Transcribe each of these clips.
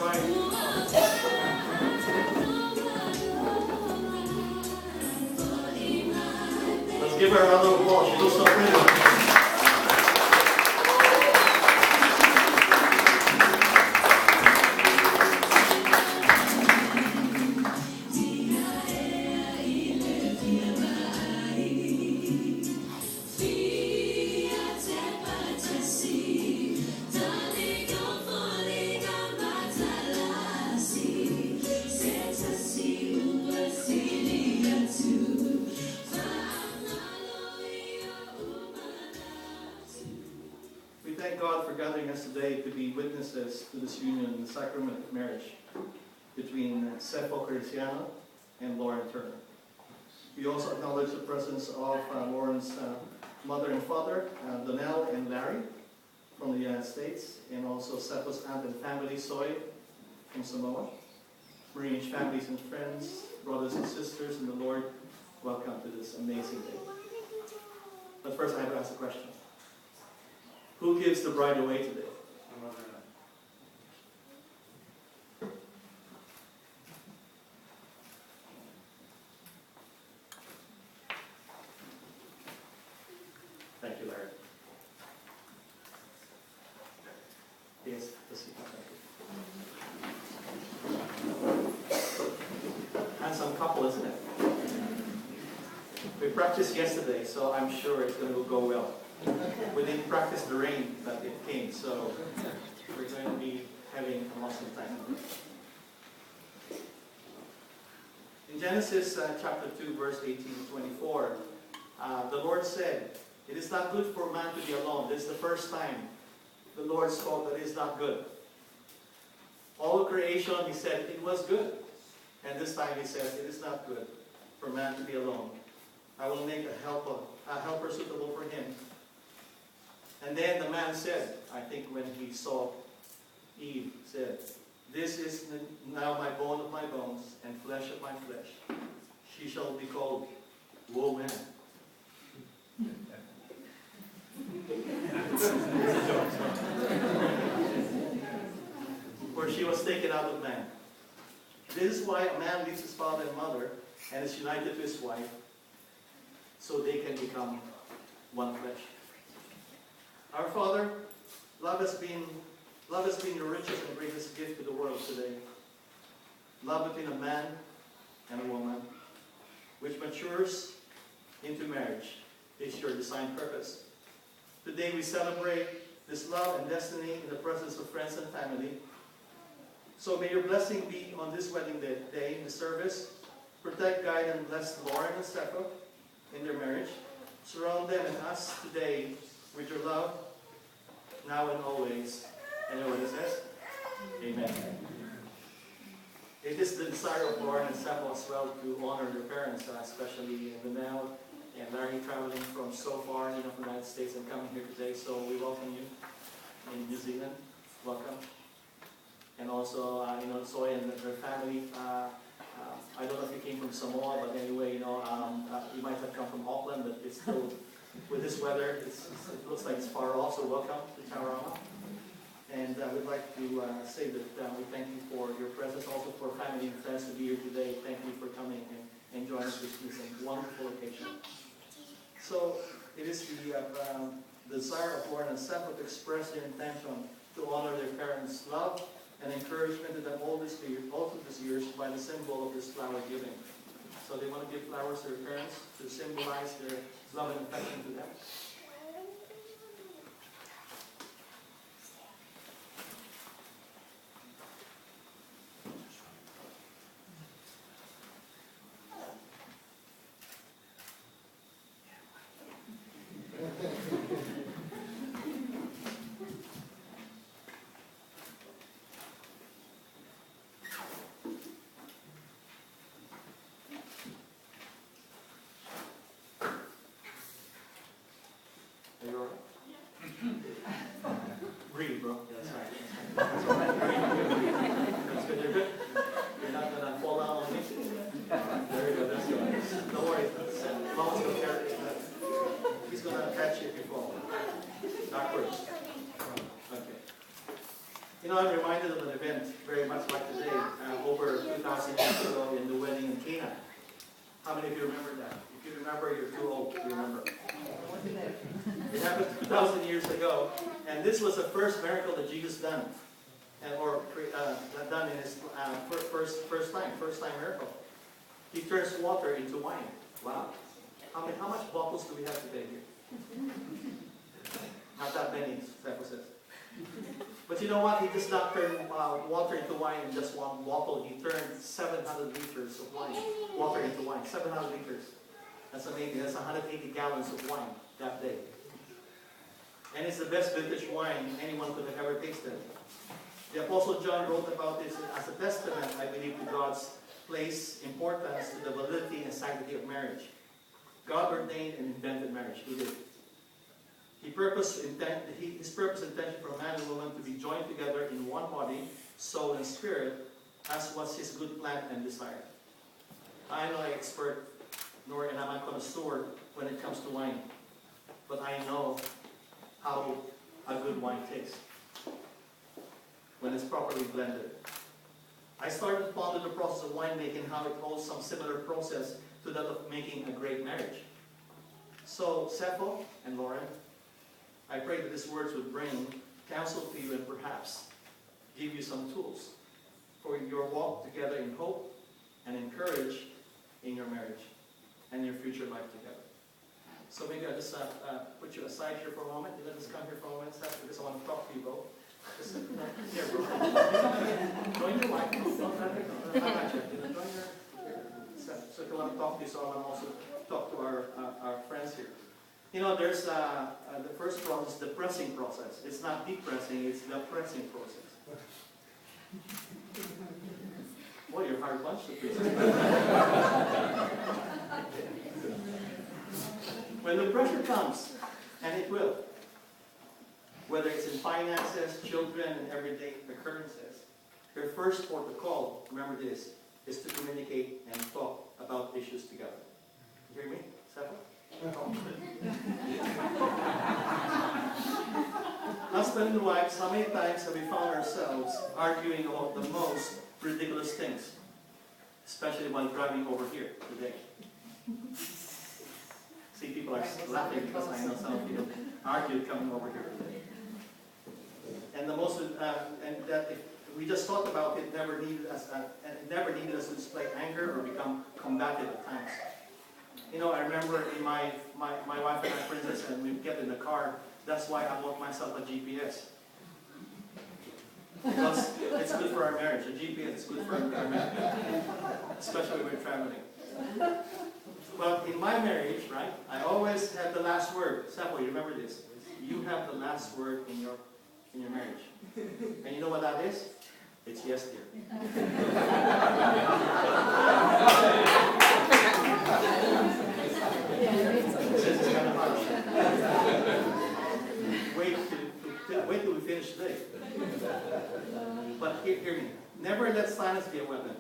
Let's give her a round of applause. She looks so pretty. Thank God for gathering us today to be witnesses to this union, the sacrament of marriage between Sefo and Lauren Turner. We also acknowledge the presence of Lauren's mother and father, Donnell and Larry from the United States, and also Sefo's aunt and family, Soy from Samoa. Marine families and friends, brothers and sisters in the Lord, welcome to this amazing day. But first I have to ask a question. Who gives the bride away today? Thank you, Larry. Yes, handsome couple, isn't it? We practiced yesterday, so I'm sure it's going to go well. We didn't practice the rain, but it came, so we're going to be having an awesome time. In Genesis chapter 2, verse 18 to 24, the Lord said, "It is not good for man to be alone." This is the first time the Lord spoke that it is not good. All of creation, He said, it was good. And this time He says, it is not good for man to be alone. I will make a helper suitable for him. And then the man said, I think when he saw Eve, said, "This is now my bone of my bones and flesh of my flesh. She shall be called woman." For she was taken out of man. This is why a man leaves his father and mother and is united to his wife, so they can become one flesh. Our Father, love has been the richest and greatest gift to the world today. Love between a man and a woman, which matures into marriage, is your design purpose. Today we celebrate this love and destiny in the presence of friends and family. So may your blessing be on this wedding day in the service. Protect, guide, and bless Lauren and Sefo in their marriage. Surround them and us today with your love, now and always. And you know what it says? Amen. It is the desire of Lauren and Sefo as well to honor their parents, especially Donnell and Larry, traveling from so far, from the United States and coming here today. So we welcome you in New Zealand. Welcome. And also, Soy and her family. I don't know if you came from Samoa, but anyway, you might have come from Auckland, but it's still, with this weather, it looks like it's far off, so welcome to Tauranga. And we'd like to say that we thank you for your presence, also for family and friends to be here today. Thank you for coming and joining us this wonderful occasion. So, it is the desire of Lauren and Sefo to express their intention to honor their parents' love and encouragement to them all through these years by the symbol of this flower giving. So they want to give flowers to their parents to symbolize their love and affection to them. Breathe, bro. That's right. That's all right. That's good. You're good. You're not gonna fall down on me. Very good. That's good. Don't worry. Mom's gonna carry it. He's gonna catch you if you fall. Backwards. Okay. I'm reminded of an event very much And this was the first miracle that Jesus done, done in his first time miracle. He turns water into wine. Wow. How much bottles do we have today here? Not that many, Sefo says. But you know what? He does not turn water into wine in just one bottle. He turned 700 liters of wine, water into wine. 700 liters. That's amazing. That's 180 gallons of wine that day. And it's the best vintage wine anyone could have ever tasted. The Apostle John wrote about this as a testament, I believe, to God's importance to the validity and sanctity of marriage. God ordained and invented marriage. He did. His purpose and intention for a man and woman to be joined together in one body, soul, and spirit, as was his good plan and desire. I am not an expert, nor am I a connoisseur when it comes to wine, but I know how a good wine tastes when it's properly blended. I started to ponder the process of winemaking, how it holds some similar process to that of making a great marriage. So, Sefo and Lauren, I pray that these words would bring counsel to you and perhaps give you some tools for your walk together in hope and in courage in your marriage and your future life together. So maybe I'll just put you aside here for a moment. You let us come here for a moment, Sefo, because I want to talk to you both. Just, here, bro. Join your wife. I got you. Join your so if you want to talk to you, so I want to also talk to our friends here. You know, there's the first process, the pressing process. It's not depressing, it's the pressing process. Boy, you're a hard bunch to please. When the pressure comes, and it will, whether it's in finances, children, and everyday occurrences, your first port of call, remember this, is to communicate and talk about issues together. You hear me, Sefo? Husband and wives, how many times have we found ourselves arguing about the most ridiculous things? Especially while driving over here today. See, people are laughing because I know some of you argued coming over here today. And the most, and that if we just thought about it, never needed us to display anger or become combative at times. You know, I remember in my wife and I, for instance, and we get in the car, that's why I bought myself a GPS. Because it's good for our marriage. A GPS is good for our marriage, especially when we're traveling. But in my marriage, right, I always have the last word. Sefo, you remember this? You have the last word in your marriage. And you know what that is? It's yes, dear. Wait till we finish today. But hear me. Never let silence be a weapon.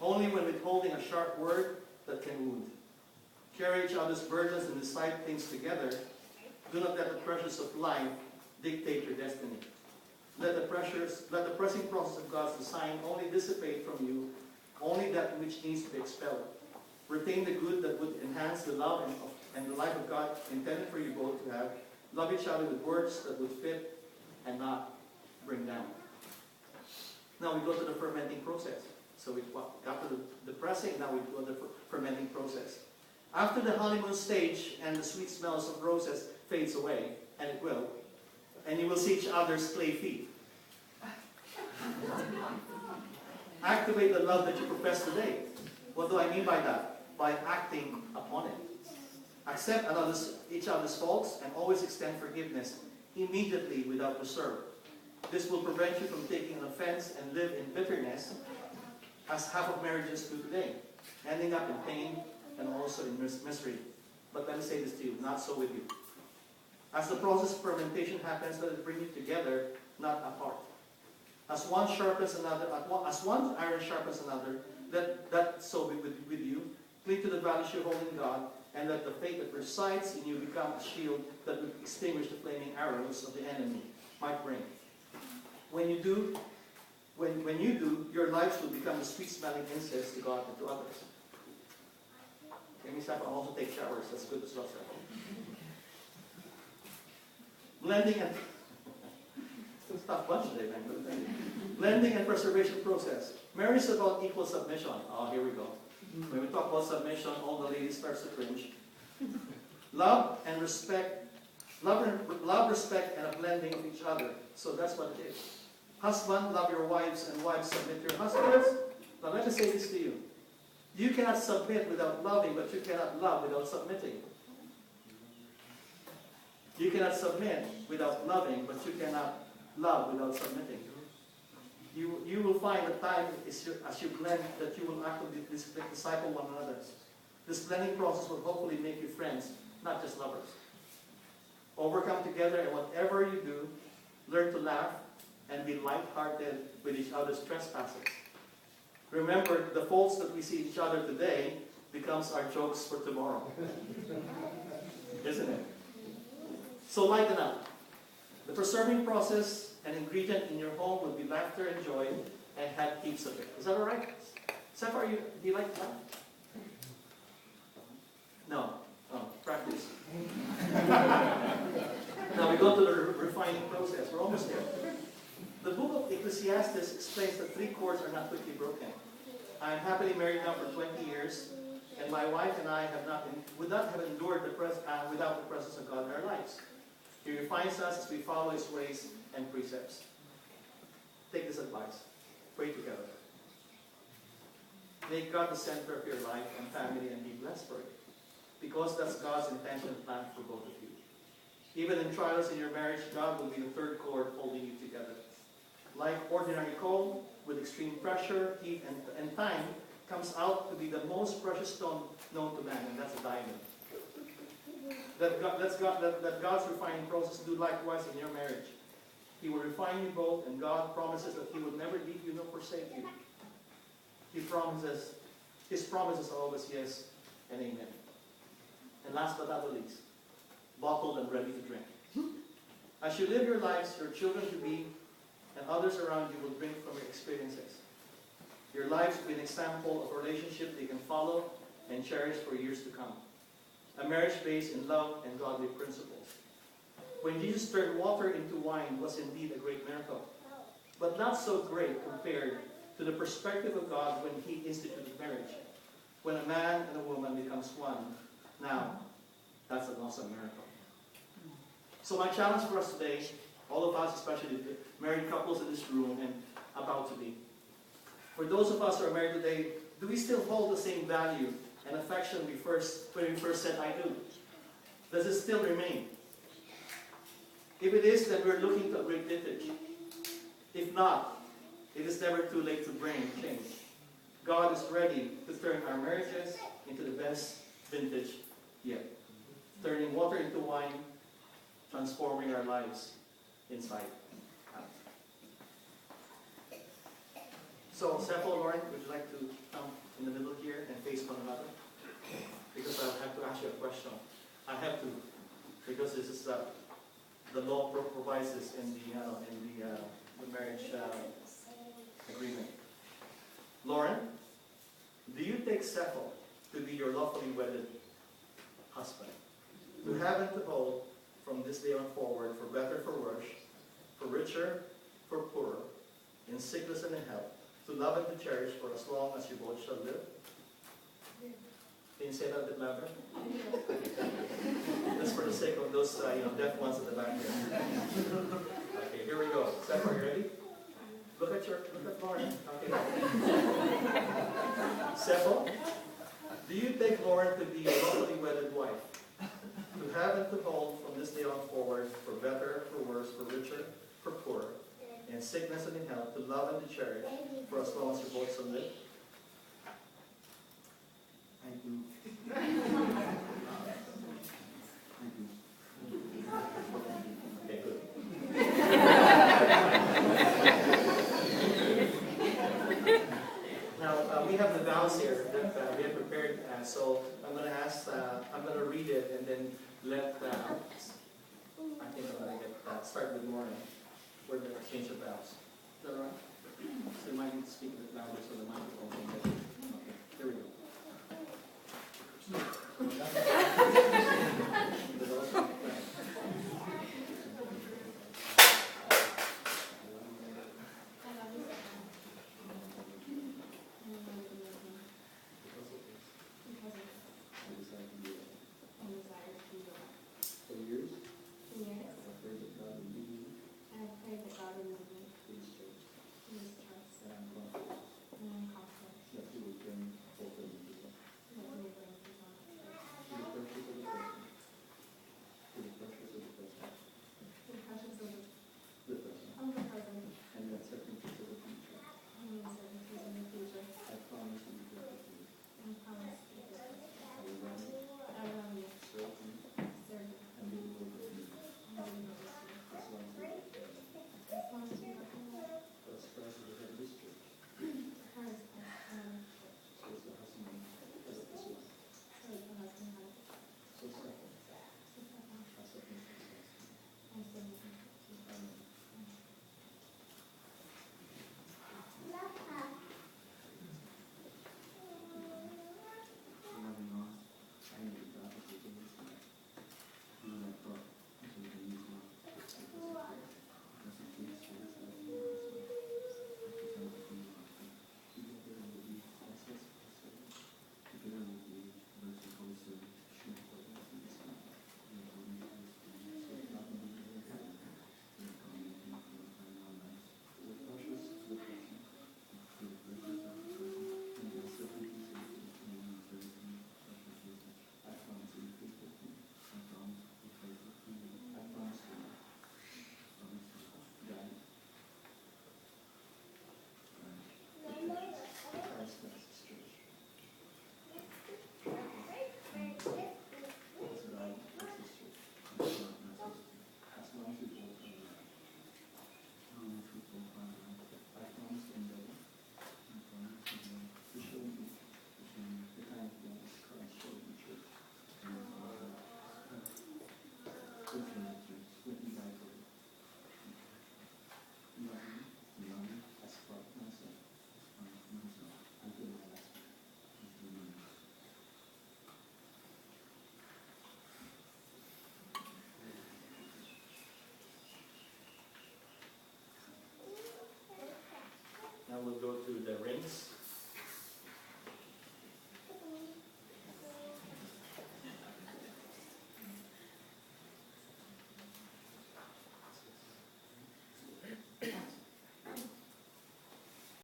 Only when withholding a sharp word that can wound. Carry each other's burdens and decide things together. Do not let the pressures of life dictate your destiny. Let the pressing process of God's design only dissipate from you, only that which needs to be expelled. Retain the good that would enhance the love and the life of God intended for you both to have. Love each other with words that would fit and not bring down. Now we go to the fermenting process. So after the pressing, now we go to the fermenting process. After the honeymoon stage and the sweet smells of roses fades away, and it will, and you will see each other's clay feet. Activate the love that you profess today. What do I mean by that? By acting upon it. Accept each other's faults and always extend forgiveness immediately without reserve. This will prevent you from taking an offense and live in bitterness, as half of marriages do today, ending up in pain and also in misery. But let me say this to you, not so with you. As the process of fermentation happens, let it bring you together, not apart. As one sharpens another, as one iron sharpens another, let that so be with you. Cling to the values you hold in God, and let the faith that resides in you become a shield that will extinguish the flaming arrows of the enemy might bring. When you do, your lives will become a sweet-smelling incense to God and to others. Okay, Sefo, I'll also take showers. That's good as well, Sefo. Blending and tough bunch today, man. Blending and preservation process. Marriage is about equal submission. Oh, here we go. When we talk about submission, all the ladies start to cringe. Love and respect. Love, respect, and a blending of each other. So that's what it is. Husband, love your wives, and wives, submit to your husbands. Now let me say this to you. You cannot submit without loving, but you cannot love without submitting. You cannot submit without loving, but you cannot love without submitting. You will find that time as you blend that you will actively disciple one another. This blending process will hopefully make you friends, not just lovers. Overcome together, and whatever you do, learn to laugh and be light-hearted with each other's trespasses. Remember, the faults that we see each other today becomes our jokes for tomorrow. Isn't it? So lighten up. The preserving process and ingredient in your home will be laughter and joy, and have heaps of it. Is that all right? Sefo, do you like that? No. Oh, practice. Now we go to the refining process. We're almost there. The book of Ecclesiastes explains that 3 cords are not quickly broken. I am happily married now for 20 years, and my wife and I would not have endured without the presence of God in our lives. He refines us as we follow His ways and precepts. Take this advice. Pray together. Make God the center of your life and family, and be blessed for it. Because that's God's intention and plan for both of you. Even in trials in your marriage, God will be the 3rd cord holding you together. Like ordinary coal, with extreme pressure, heat, and time, comes out to be the most precious stone known to man, and that's a diamond. Let God's refining process do likewise in your marriage. He will refine you both, and God promises that He will never leave you nor forsake you. His promises are always yes and amen. And last but not the least, bottled and ready to drink. As you live your lives, your children-to-be and others around you will drink from your experiences. Your lives will be an example of a relationship they can follow and cherish for years to come. A marriage based in love and godly principles. When Jesus turned water into wine was indeed a great miracle, but not so great compared to the perspective of God when He instituted marriage. When a man and a woman becomes one, now, that's an awesome miracle. So my challenge for us today, all of us, especially the married couples in this room and about to be, for those of us who are married today, do we still hold the same value and affection when we first said I do? Does it still remain? If it is, then we're looking to a great vintage. If not, it is never too late to bring change. God is ready to turn our marriages into the best vintage yet. Turning water into wine, transforming our lives inside out. So, Sefo, Lauren, would you like to come in the middle here and face one another? Because I have to ask you a question. I have to, because this is the law provides this in the marriage agreement. Lauren, do you take Sefo to be your lawfully wedded husband, to have and to hold from this day on forward, for better, for worse, for richer, for poorer, in sickness and in health, to love and to cherish for as long as you both shall live? Can you say that a bit louder? Just for the sake of those deaf ones at the back there. Okay, here we go. Sefo, are you ready? Look at Lauren. Okay. Sefo, do you take Lauren to be your lawfully wedded wife, to have and to hold from this day on forward, for better, for worse, for richer, for poorer, in sickness and in health, to love and to cherish for as long as you both shall live? I do. I do. Okay, good. Now, we have the vows here that we have prepared, so I'm going to read it and then let, I think I'm going to start with Lauren. We're going to exchange of vows. Is that all right? So you might need to speak